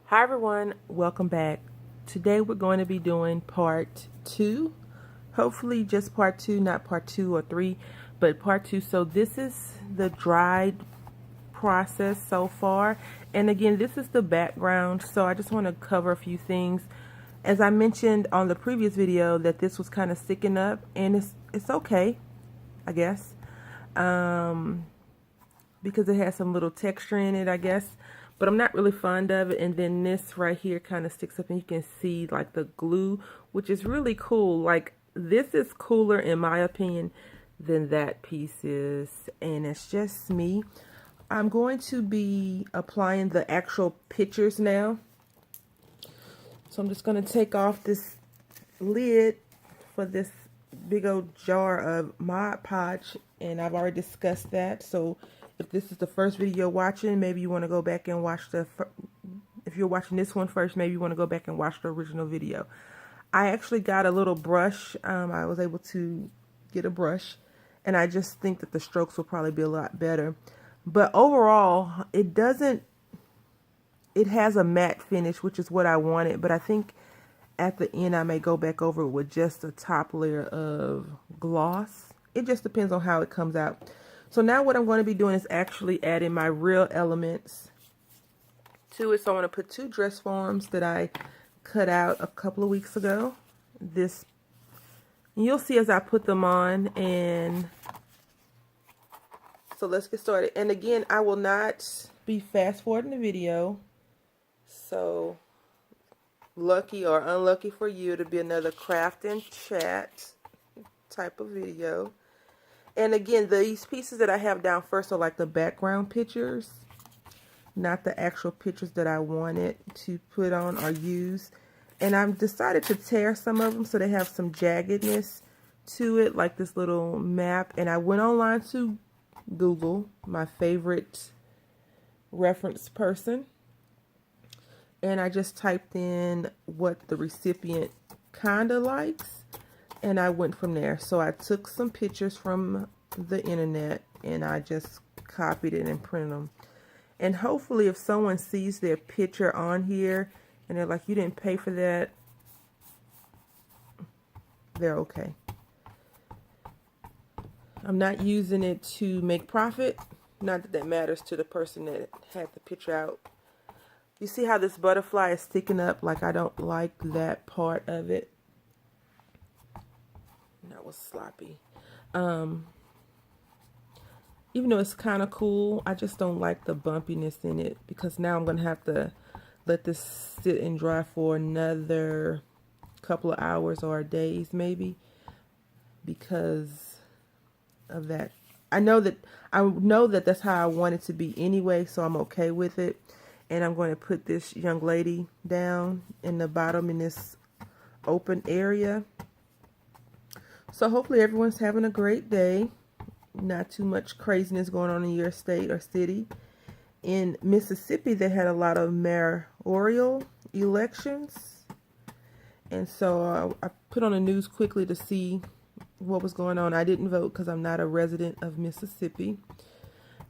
Hi everyone, welcome back. Today we're going to be doing part 2. Hopefully just part 2, not part 2 or 3, but part 2. So this is the dried process so far. And again, this is the background. So I just want to cover a few things. As I mentioned on the previous video that this was kind of sticking up, and it's okay, I guess. Because it has some little texture in it, I guess. But I'm not really fond of it. And then this right here kind of sticks up and you can see like the glue, which is really cool. Like this is cooler in my opinion than that piece is. And it's just me. I'm going to be applying the actual pictures now. So I'm just going to take off this lid for this big old jar of Mod Podge, and I've already discussed that. So if this is the first video you're watching, maybe you want to go back and watch if you're watching this one first, maybe you want to go back and watch the original video. I actually got a little brush. I was able to get a brush, and I just think that the strokes will probably be a lot better. But overall, it has a matte finish, which is what I wanted, but I think at the end I may go back over it with just a top layer of gloss. It just depends on how it comes out. So now what I'm going to be doing is actually adding my real elements to it. So I'm going to put 2 dress forms that I cut out a couple of weeks ago. You'll see as I put them on. And so let's get started. And again, I will not be fast forwarding the video. So lucky or unlucky for you, to be another craft and chat type of video. And again, these pieces that I have down first are like the background pictures, not the actual pictures that I wanted to put on or use. And I've decided to tear some of them so they have some jaggedness to it, like this little map. And I went online to Google, my favorite reference person, and I just typed in what the recipient kind of likes, and I went from there. So I took some pictures from the internet and I just copied it and printed them. And hopefully if someone sees their picture on here and they're like, you didn't pay for that, they're okay. I'm not using it to make profit. Not that that matters to the person that had the picture out. You see how this butterfly is sticking up? Like, I don't like that part of it. That was sloppy. Even though it's kind of cool, I just don't like the bumpiness in it, because now I'm going to have to let this sit and dry for another couple of hours or days maybe, because of that. I know that that's how I want it to be anyway, so I'm okay with it. And I'm going to put this young lady down in the bottom in this open area. So hopefully everyone's having a great day. Not too much craziness going on in your state or city. In Mississippi, they had a lot of mayoral elections. And so I put on the news quickly to see what was going on. I didn't vote because I'm not a resident of Mississippi.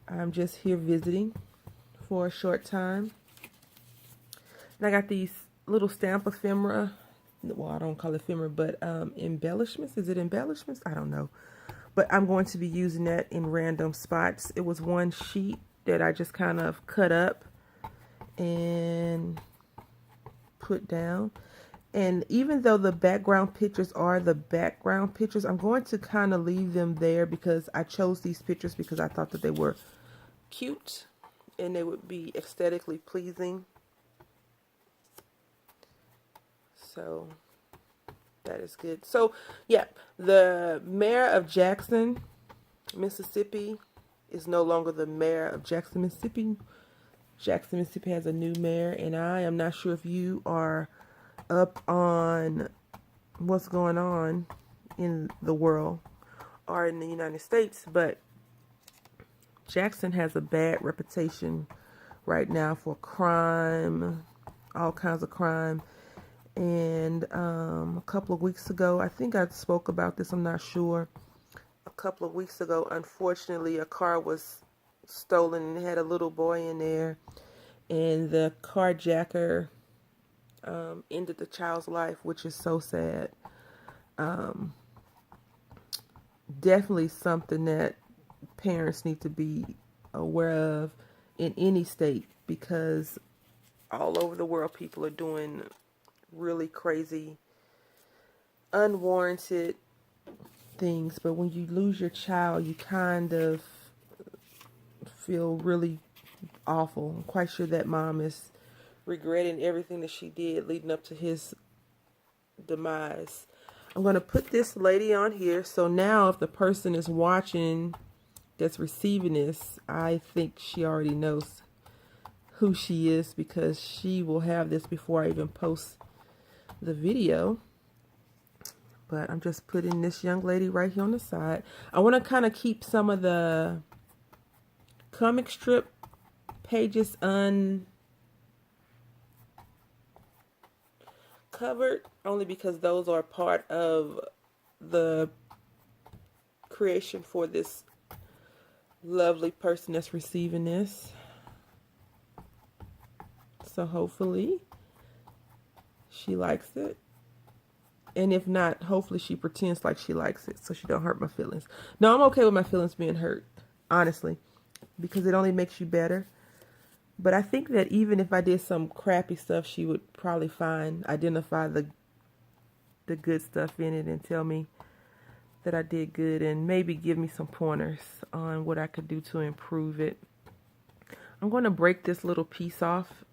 I'm just here visiting for a short time. And I got these little stamp ephemera. Well, I don't call it ephemera, but embellishments. Is it embellishments? I don't know. But I'm going to be using that in random spots. It was one sheet that I just kind of cut up and put down. And even though the background pictures are the background pictures, I'm going to kind of leave them there because I chose these pictures because I thought that they were cute and they would be aesthetically pleasing. So that is good. So yeah, the mayor of Jackson, Mississippi is no longer the mayor of Jackson, Mississippi. Jackson, Mississippi has a new mayor, and I am not sure if you are up on what's going on in the world or in the United States, but Jackson has a bad reputation right now for crime, all kinds of crime. And a couple of weeks ago, I think I spoke about this, I'm not sure. A couple of weeks ago, unfortunately, a car was stolen and it had a little boy in there. and the carjacker ended the child's life, which is so sad. Definitely something that parents need to be aware of in any state, because all over the world people are doing really crazy, unwarranted things. But when you lose your child, you kind of feel really awful. I'm quite sure that mom is regretting everything that she did leading up to his demise. I'm going to put this lady on here, so now if the person is watching that's receiving this, I think she already knows who she is, because she will have this before I even post the video. But I'm just putting this young lady right here on the side. I want to kind of keep some of the comic strip pages uncovered, only because those are part of the creation for this lovely person that's receiving this. So hopefully she likes it. And if not, hopefully she pretends like she likes it so she don't hurt my feelings. No, I'm okay with my feelings being hurt, honestly, because it only makes you better. But I think that even if I did some crappy stuff, she would probably identify the good stuff in it and tell me that I did good, and maybe give me some pointers on what I could do to improve it. I'm going to break this little piece off,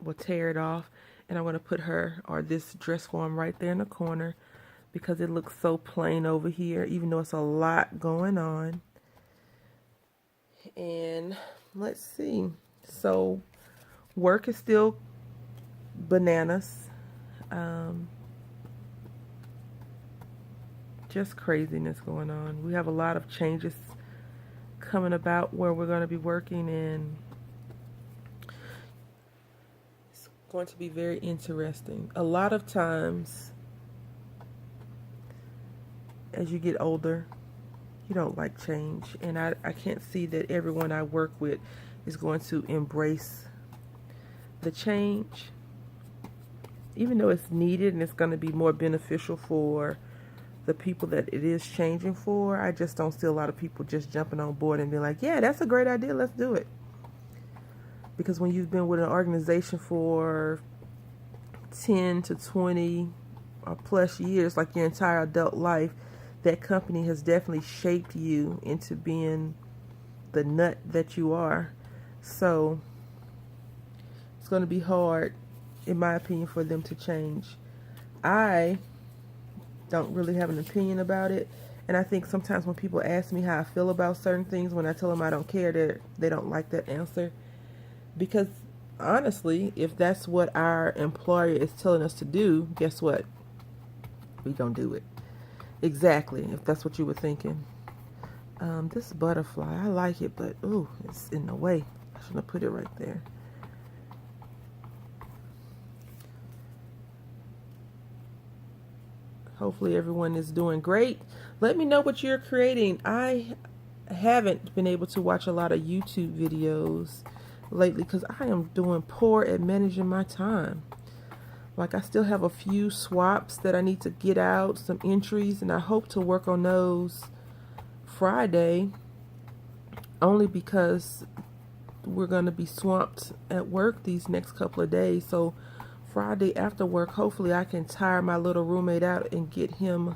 we'll tear it off, and I'm going to put her, or this dress form, right there in the corner, because it looks so plain over here, even though it's a lot going on. And let's see. So work is still bananas. Just craziness going on. We have a lot of changes coming about where we're going to be working, and it's going to be very interesting. A lot of times as you get older, you don't like change, and I can't see that everyone I work with is going to embrace the change, even though it's needed and it's going to be more beneficial for the people that it is changing for. I just don't see a lot of people just jumping on board and being like, yeah, that's a great idea, let's do it. Because when you've been with an organization for 10 to 20 or plus years, like your entire adult life, that company has definitely shaped you into being the nut that you are. So it's going to be hard, in my opinion, for them to change. I don't really have an opinion about it, and I think sometimes when people ask me how I feel about certain things, when I tell them I don't care, they don't like that answer. Because honestly, if that's what our employer is telling us to do, guess what? We don't do it. Exactly, if that's what you were thinking. This butterfly, I like it, but ooh, it's in the way. I shouldn't have put it right there. Hopefully everyone is doing great. Let me know what you're creating. I haven't been able to watch a lot of YouTube videos lately because I am doing poor at managing my time. Like, I still have a few swaps that I need to get out, some entries, and I hope to work on those Friday, only because we're going to be swamped at work these next couple of days. So Friday after work, hopefully I can tire my little roommate out and get him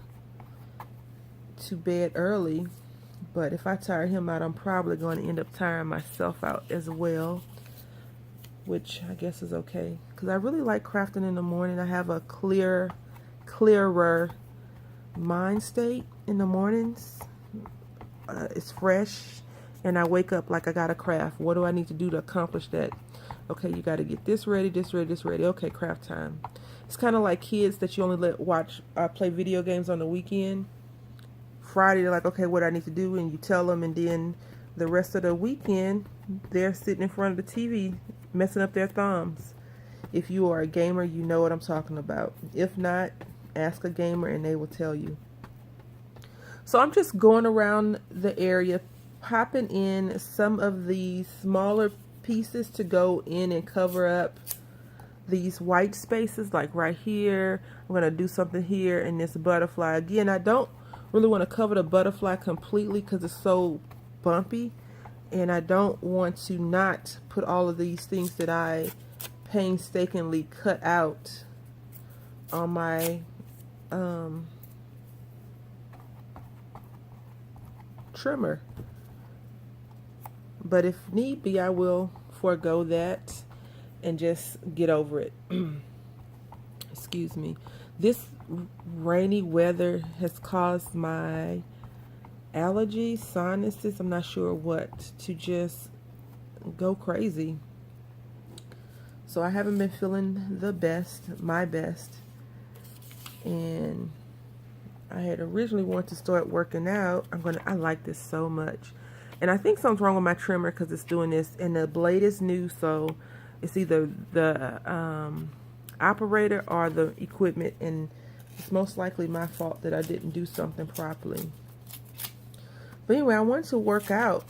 to bed early. But if I tire him out, I'm probably going to end up tiring myself out as well, which I guess is okay, because I really like crafting in the morning. I have a clearer mind state in the mornings. It's fresh, and I wake up like I gotta craft. What do I need to do to accomplish that? Okay, you got to get this ready, this ready, this ready. Okay, craft time. It's kind of like kids that you only let play video games on the weekend. Friday, they're like, okay, what do I need to do? And you tell them, and then the rest of the weekend, they're sitting in front of the TV messing up their thumbs. If you are a gamer, you know what I'm talking about. If not, ask a gamer and they will tell you. So I'm just going around the area, popping in some of the smaller pieces to go in and cover up these white spaces, like right here. I'm going to do something here in this butterfly. Again, I don't really want to cover the butterfly completely because it's so bumpy, and I don't want to not put all of these things that I painstakingly cut out on my trimmer. But if need be, I will forego that and just get over it. Excuse me. This rainy weather has caused my allergies, sinuses, I'm not sure what, to just go crazy. So I haven't been feeling the best, my best. And I had originally wanted to start working out. I like this so much. And I think something's wrong with my trimmer because it's doing this. And the blade is new, so it's either the operator or the equipment. And it's most likely my fault that I didn't do something properly. But anyway, I wanted to work out.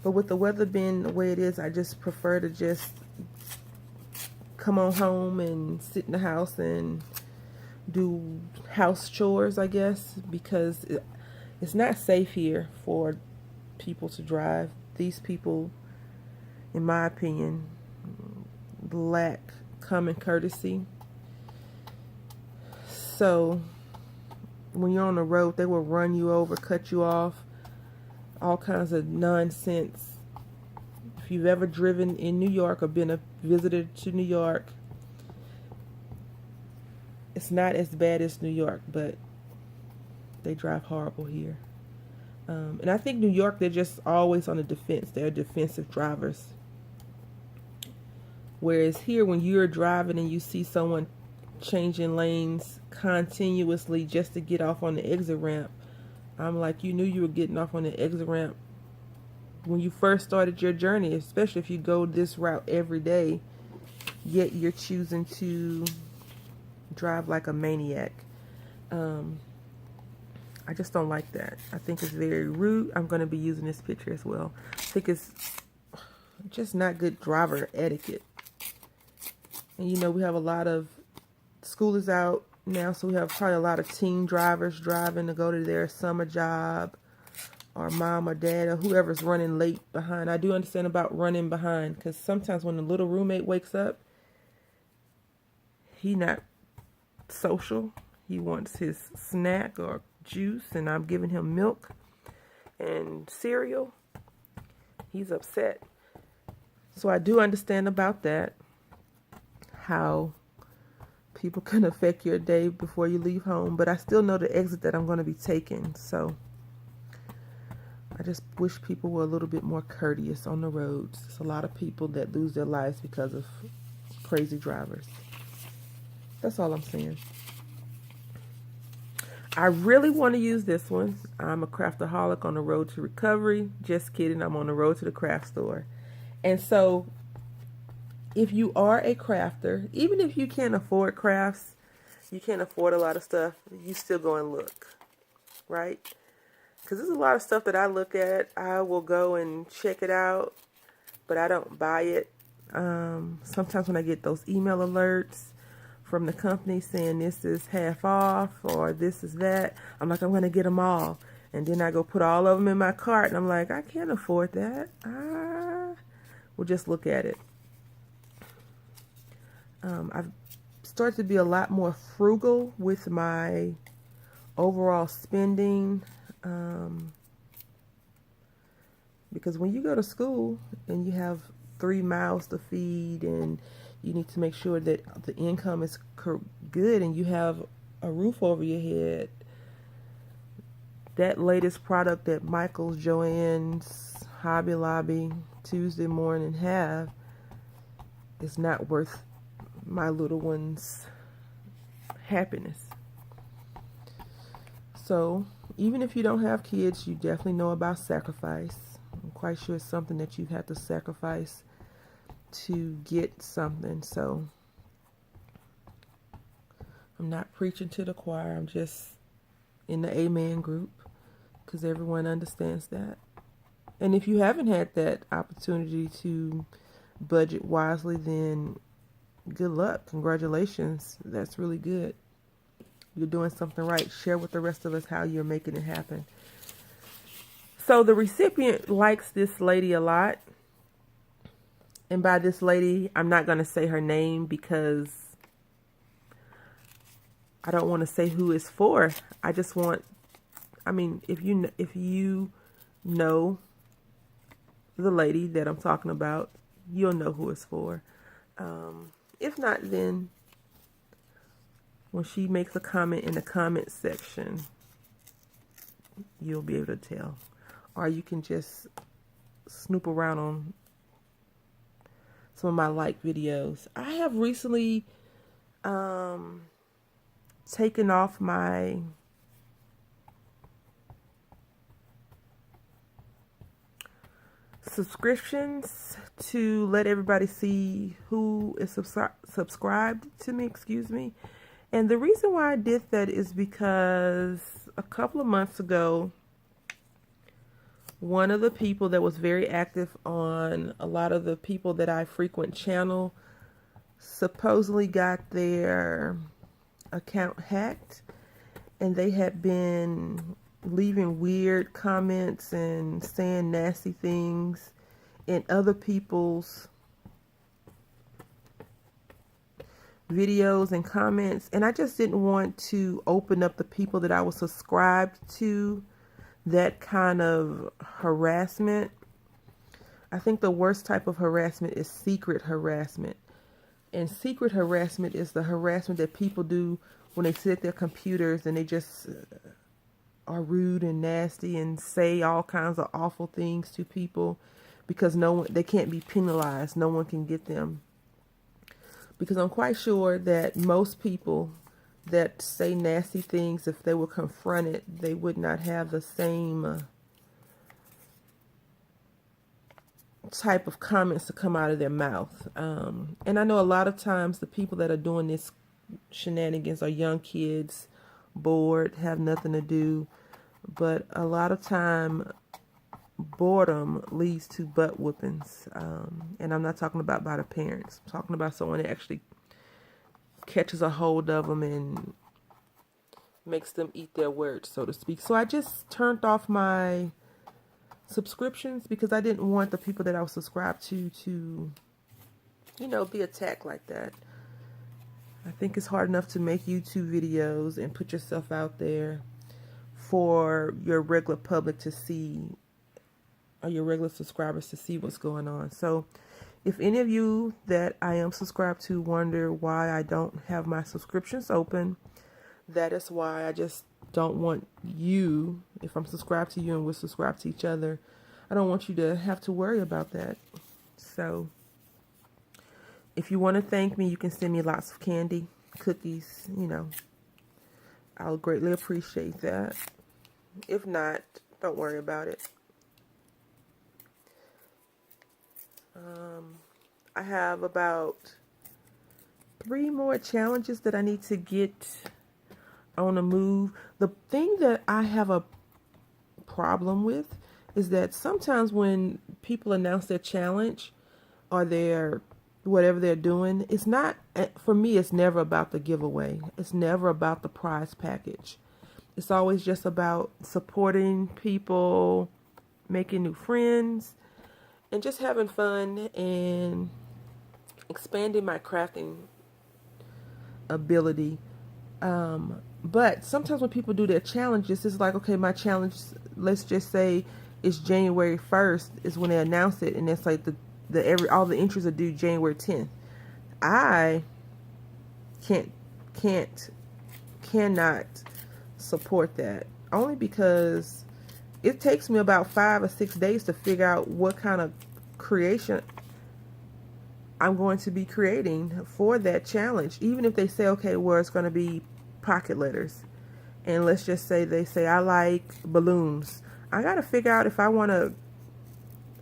But with the weather being the way it is, I just prefer to just come on home and sit in the house and do house chores, I guess, because it's not safe here for people to drive. These people, in my opinion, lack common courtesy. So when you're on the road, they will run you over, cut you off, all kinds of nonsense. If you've ever driven in New York or been a visitor to New York, it's not as bad as New York, but they drive horrible here. And I think New York, they're just always on the defense. They're defensive drivers. Whereas here, when you're driving and you see someone changing lanes continuously just to get off on the exit ramp, I'm like, you knew you were getting off on the exit ramp when you first started your journey, especially if you go this route every day, yet you're choosing to drive like a maniac. I just don't like that. I think it's very rude. I'm going to be using this picture as well. I think it's just not good driver etiquette. And you know, we have a lot of, school is out now, so we have probably a lot of teen drivers driving to go to their summer job, or mom or dad or whoever's running late behind. I do understand about running behind, because sometimes when the little roommate wakes up, he not social. He wants his snack or juice, and I'm giving him milk and cereal. He's upset. So I do understand about that, how people can affect your day before you leave home, but I still know the exit that I'm going to be taking. So I just wish people were a little bit more courteous on the roads. There's a lot of people that lose their lives because of crazy drivers. That's all I'm saying. I really want to use this one. I'm a craftaholic on the road to recovery. Just kidding. I'm on the road to the craft store. And so if you are a crafter, even if you can't afford crafts, you can't afford a lot of stuff, you still go and look, right? Because there's a lot of stuff that I look at. I will go and check it out, but I don't buy it. Sometimes when I get those email alerts from the company saying this is half off or this is that, I'm like, I'm going to get them all. And then I go put all of them in my cart, and I'm like, I can't afford that. We'll just look at it. I've started to be a lot more frugal with my overall spending, because when you go to school and you have 3 mouths to feed, and you need to make sure that the income is good and you have a roof over your head, that latest product that Michael's, Joann's, Hobby Lobby, Tuesday morning have is not worth my little one's happiness. So even if you don't have kids, you definitely know about sacrifice. I'm quite sure it's something that you've had to sacrifice to get something. So I'm not preaching to the choir. I'm just in the amen group, because everyone understands that. And if you haven't had that opportunity to budget wisely, then good luck. Congratulations. That's really good. You're doing something right. Share with the rest of us how you're making it happen. So the recipient likes this lady a lot. And by this lady, I'm not going to say her name because I don't want to say who it's for. I just want, if you know the lady that I'm talking about, you'll know who it's for. If not, then when she makes a comment in the comment section, you'll be able to tell. Or you can just snoop around on some of my like videos. I have recently taken off my subscriptions to let everybody see who is subscribed to me, And the reason why I did that is because a couple of months ago, one of the people that was very active on a lot of the people that I frequent channel supposedly got their account hacked, and they had been leaving weird comments and saying nasty things in other people's videos and comments, and I just didn't want to open up the people that I was subscribed to that kind of harassment. I think the worst type of harassment is secret harassment. And secret harassment is the harassment that people do when they sit at their computers and they just are rude and nasty and say all kinds of awful things to people because they can't be penalized. No one can get them. Because I'm quite sure that most people that say nasty things, if they were confronted, they would not have the same type of comments to come out of their mouth. And I know a lot of times the people that are doing this shenanigans are young kids, bored, have nothing to do. But a lot of time, boredom leads to butt whoopings. And I'm not talking about by the parents. I'm talking about someone that actually catches a hold of them and makes them eat their words, so to speak. So I just turned off my subscriptions because I didn't want the people that I was subscribed to be attacked like that. I think it's hard enough to make YouTube videos and put yourself out there for your regular public to see, or your regular subscribers to see what's going on. So if any of you that I am subscribed to wonder why I don't have my subscriptions open, that is why. I just don't want you, if I'm subscribed to you and we're subscribed to each other, I don't want you to have to worry about that. So if you want to thank me, you can send me lots of candy, cookies, I'll greatly appreciate that. If not, don't worry about it. I have about 3 more challenges that I need to get on the move. The thing that I have a problem with is that sometimes when people announce their challenge or their whatever they're doing, it's not, for me, it's never about the giveaway. It's never about the prize package. It's always just about supporting people, making new friends, and just having fun and expanding my crafting ability. But sometimes when people do their challenges, it's like, okay, my challenge, let's just say it's January 1st is when they announce it, and it's like all the entries are due January 10th. I cannot support that, only because it takes me about 5 or 6 days to figure out what kind of creation I'm going to be creating for that challenge. Even if they say, okay, well, it's going to be pocket letters, and let's just say they say I like balloons, I got to figure out if I want to,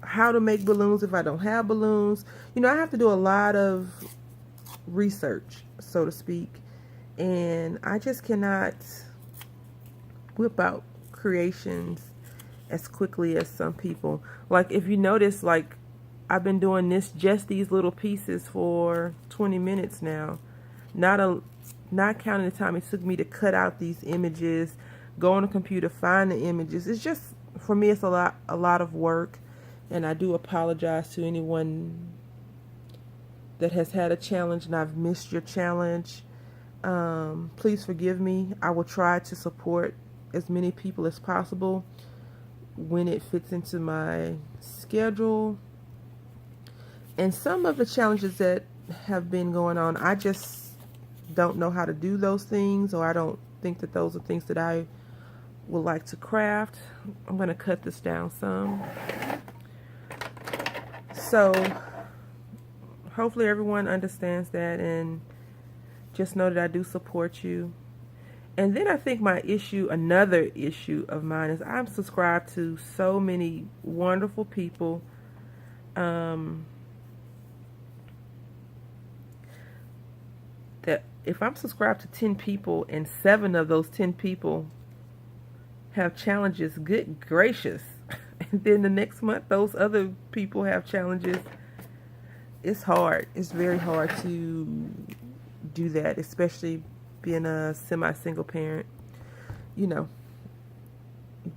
how to make balloons if I don't have balloons. I have to do a lot of research, so to speak, and I just cannot whip out creations as quickly as some people. Like if you notice, like I've been doing just these little pieces for 20 minutes now. Not counting the time it took me to cut out these images, go on the computer, find the images. It's just, for me, it's a lot of work, and I do apologize to anyone that has had a challenge and I've missed your challenge. Please forgive me. I will try to support as many people as possible when it fits into my schedule. And some of the challenges that have been going on, I just don't know how to do those things, or I don't think that those are things that I would like to craft. I'm going to cut this down some. So hopefully everyone understands that, and just know that I do support you. And then I think another issue of mine is I'm subscribed to so many wonderful people. That if I'm subscribed to 10 people and 7 of those 10 people have challenges, good gracious, and then the next month those other people have challenges, it's hard. It's very hard to do that, especially being a semi-single parent, you know.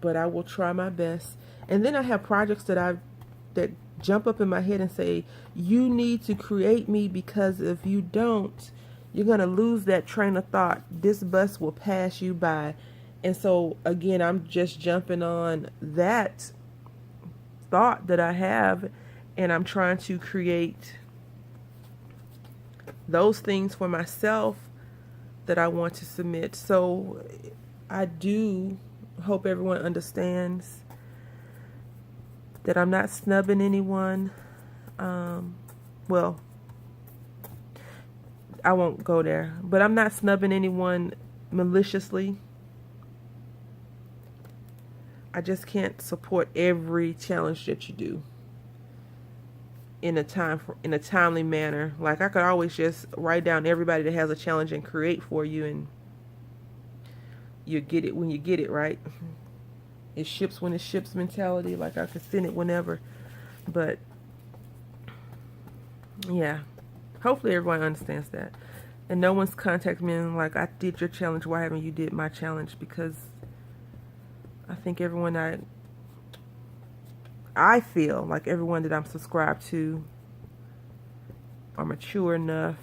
But I will try my best. And then I have projects that jump up in my head and say, you need to create me, because if you don't, you're going to lose that train of thought. This bus will pass you by. And so, again, I'm just jumping on that thought that I have, and I'm trying to create those things for myself that I want to submit. So I do hope everyone understands that I'm not snubbing anyone. Well, I won't go there, but I'm not snubbing anyone maliciously. I just can't support every challenge that you do in a timely manner. Like I could always just write down everybody that has a challenge and create for you, and you get it when you get it, right? It ships when it ships mentality. Like I could send it whenever, but yeah. Hopefully everyone understands that. And no one's contacted me and like, I did your challenge, why haven't you did my challenge? Because I think I feel like everyone that I'm subscribed to are mature enough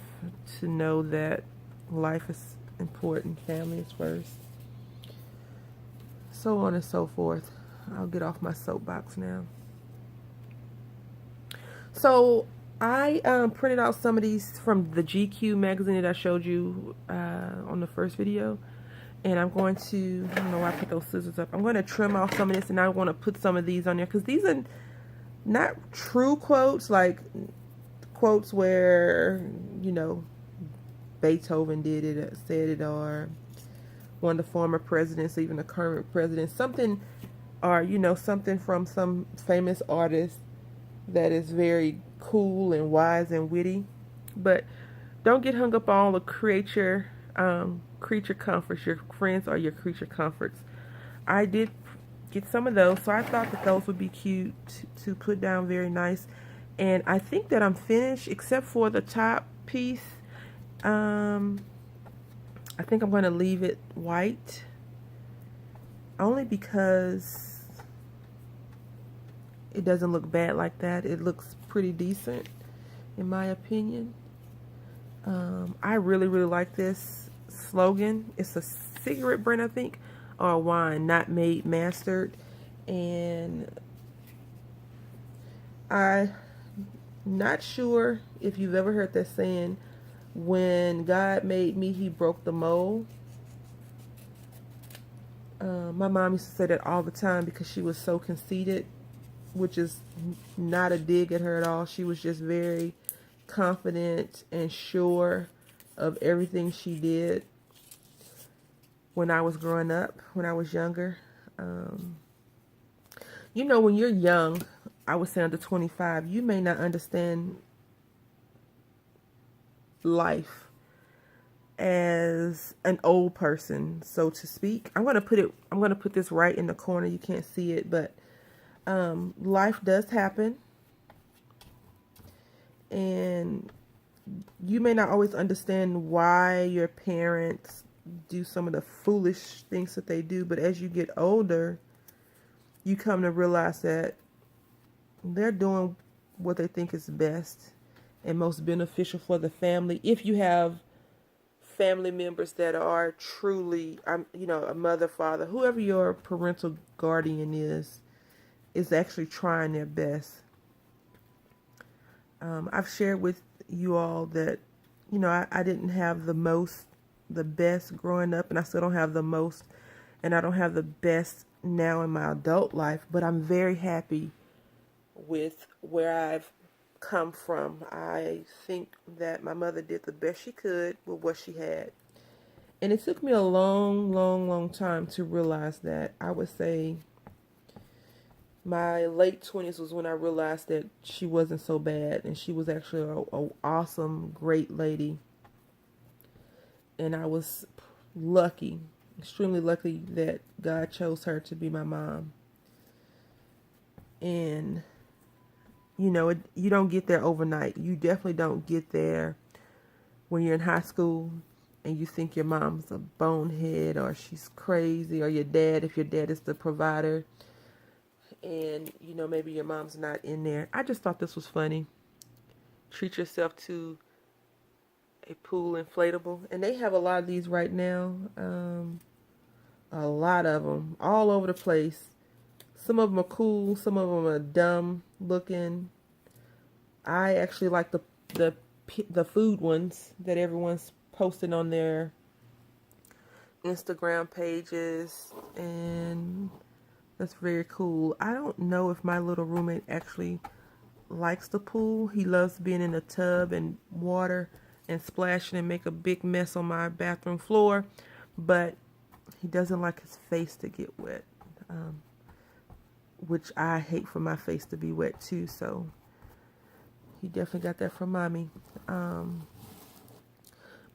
to know that life is important, family is first, so on and so forth. I'll get off my soapbox now. So I printed out some of these from the GQ magazine that I showed you on the first video. And I'm going to, I don't know why I put those scissors up. I'm going to trim off some of this, and I want to put some of these on there. Because these are not true quotes, like quotes where, you know, Beethoven did it, said it, or one of the former presidents, even the current president. Something, or, you know, something from some famous artist that is very cool and wise and witty. But don't get hung up on all the creature comforts. Your friends are your creature comforts. I did get some of those, so I thought that those would be cute to put down, very nice. And I think that I'm finished except for the top piece. I think I'm going to leave it white, only because it doesn't look bad like that. It looks pretty decent in my opinion. I really like this slogan. It's a cigarette brand, I think, or a wine, not made mastered. And I'm not sure if you've ever heard that saying, when God made me, he broke the mold. My mom used to say that all the time because she was so conceited, which is not a dig at her at all. She was just very confident and sure of everything she did. When I was growing up, when I was younger, you know, when you're young, I would say under 25, you may not understand life as an old person, so to speak. I'm gonna put this right in the corner. You can't see it, but Life does happen, and you may not always understand why your parents do some of the foolish things that they do, but as you get older, you come to realize that they're doing what they think is best and most beneficial for the family. If you have family members that are truly, a mother, father, whoever your parental guardian is actually trying their best. I've shared with you all that, I didn't have the best growing up, and I still don't have the most, and I don't have the best now in my adult life, but I'm very happy with where I've come from. I think that my mother did the best she could with what she had. And it took me a long, long, long time to realize that. I would say my late 20s was when I realized that she wasn't so bad, and she was actually a awesome, great lady. And I was lucky, extremely lucky, that God chose her to be my mom. And you don't get there overnight. You definitely don't get there when you're in high school and you think your mom's a bonehead or she's crazy, or your dad, if your dad is the provider, and maybe your mom's not in there. I just thought this was funny. Treat yourself to a pool inflatable, and they have a lot of these right now. A lot of them all over the place. Some of them are cool, some of them are dumb looking. I actually like the food ones that everyone's posting on their Instagram pages, and that's very cool. I don't know if my little roommate actually likes the pool. He loves being in the tub and water and splashing and make a big mess on my bathroom floor, but he doesn't like his face to get wet, which I hate for my face to be wet too, so he definitely got that from mommy.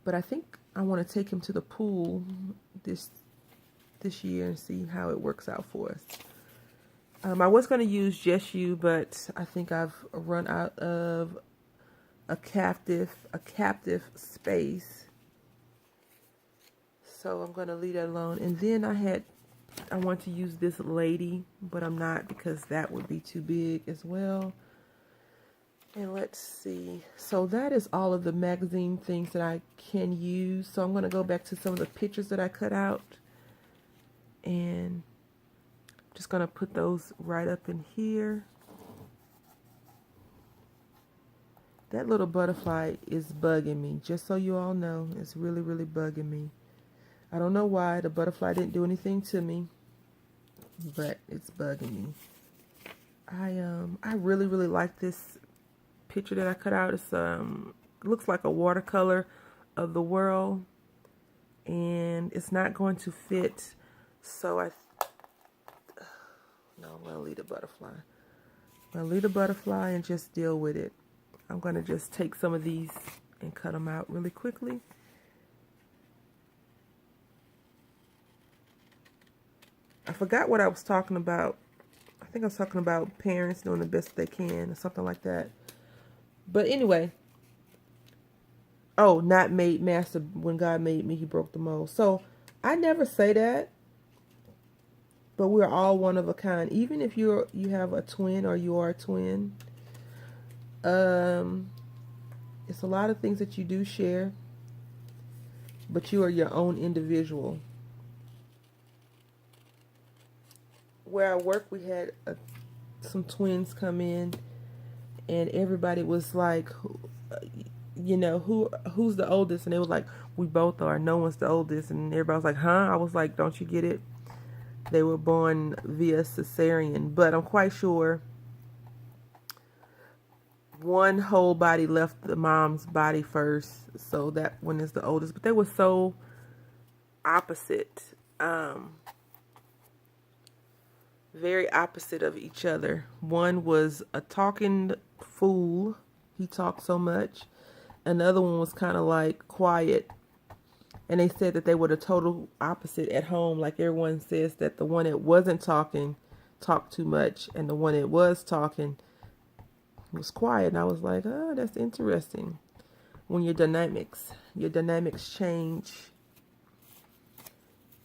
But I think I want to take him to the pool this year and see how it works out for us. I was going to use Just You, but I think I've run out of a captive space, so I'm going to leave that alone. And then I want to use this lady, but I'm not, because that would be too big as well. And let's see. So that is all of the magazine things that I can use. So I'm going to go back to some of the pictures that I cut out, and I'm just going to put those right up in here. That little butterfly is bugging me, just so you all know. It's really, really bugging me. I don't know why. The butterfly didn't do anything to me, but it's bugging me. I really, really like this picture that I cut out. It's looks like a watercolor of the world, and it's not going to fit, so I'm gonna leave the butterfly. I'm gonna leave the butterfly and just deal with it. I'm gonna just take some of these and cut them out really quickly. I forgot what I was talking about. I think I was talking about parents doing the best they can or something like that. But anyway, not made master. When God made me, he broke the mold. So I never say that, but we're all one of a kind. Even if you have a twin, or you are a twin, it's a lot of things that you do share, but you are your own individual. Where I work, we had some twins come in, and everybody was like, who's the oldest? And they was like, we both are. No one's the oldest. And everybody was like, huh? I was like, don't you get it? They were born via cesarean. But I'm quite sure one whole body left the mom's body first, so that one is the oldest. But they were so opposite. Very opposite of each other. One was a talking fool. He talked so much. Another one was kind of like quiet. And they said that they were the total opposite at home. Like everyone says that the one that wasn't talking talk too much, and the one that was talking was quiet. And I was like, oh, that's interesting. When your dynamics change,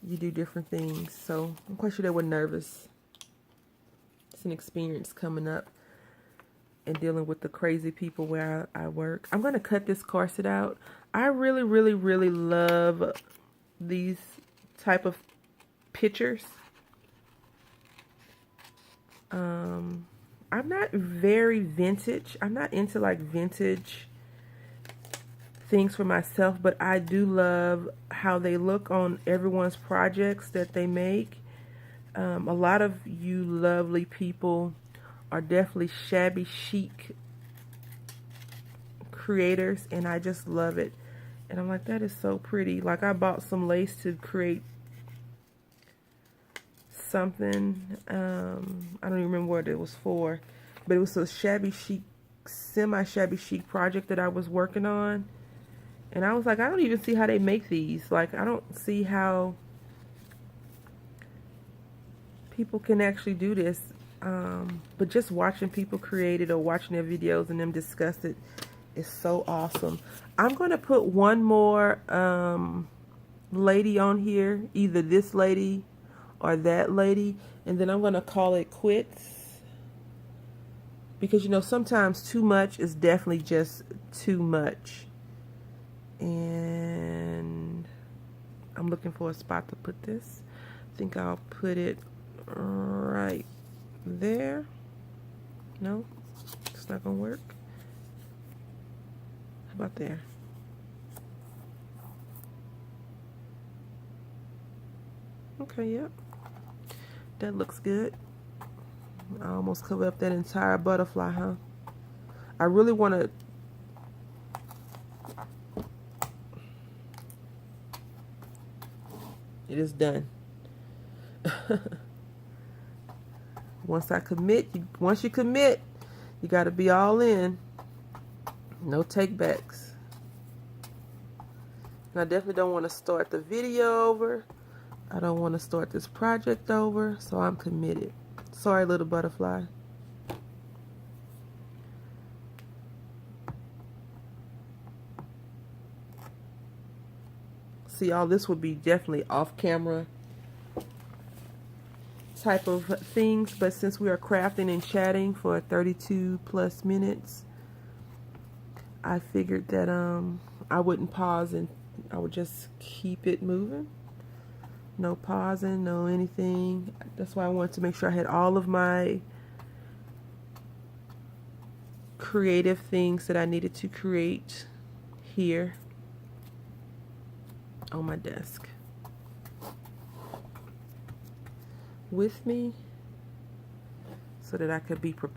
you do different things. So I'm quite sure they were nervous. It's an experience coming up and dealing with the crazy people where I work. I'm going to cut this corset out. I really, really, really love these type of pictures. I'm not very vintage. I'm not into like vintage things for myself, but I do love how they look on everyone's projects that they make. A lot of you lovely people are definitely shabby chic creators, and I just love it. And I'm like, that is so pretty. Like, I bought some lace to create something. I don't even remember what it was for, but it was a shabby chic, semi-shabby chic project that I was working on. And I was like, I don't even see how they make these. Like, I don't see how people can actually do this. But just watching people create it or watching their videos and them discuss it is so awesome. I'm going to put one more lady on here, either this lady or that lady, and then I'm going to call it quits. Because, you know, sometimes too much is definitely just too much. And I'm looking for a spot to put this. I think I'll put it right there. No, it's not gonna work. How about there? Okay, yep. That looks good. I almost covered up that entire butterfly, huh? I really want to it is done. Once you commit, you got to be all in. No takebacks. And I definitely don't want to start the video over. I don't want to start this project over, so I'm committed. Sorry, little butterfly. See, all this would be definitely off camera type of things, but since we are crafting and chatting for 32 plus minutes, I figured that I wouldn't pause and I would just keep it moving. No pausing, no anything. That's why I wanted to make sure I had all of my creative things that I needed to create here on my desk with me so that I could be prepared.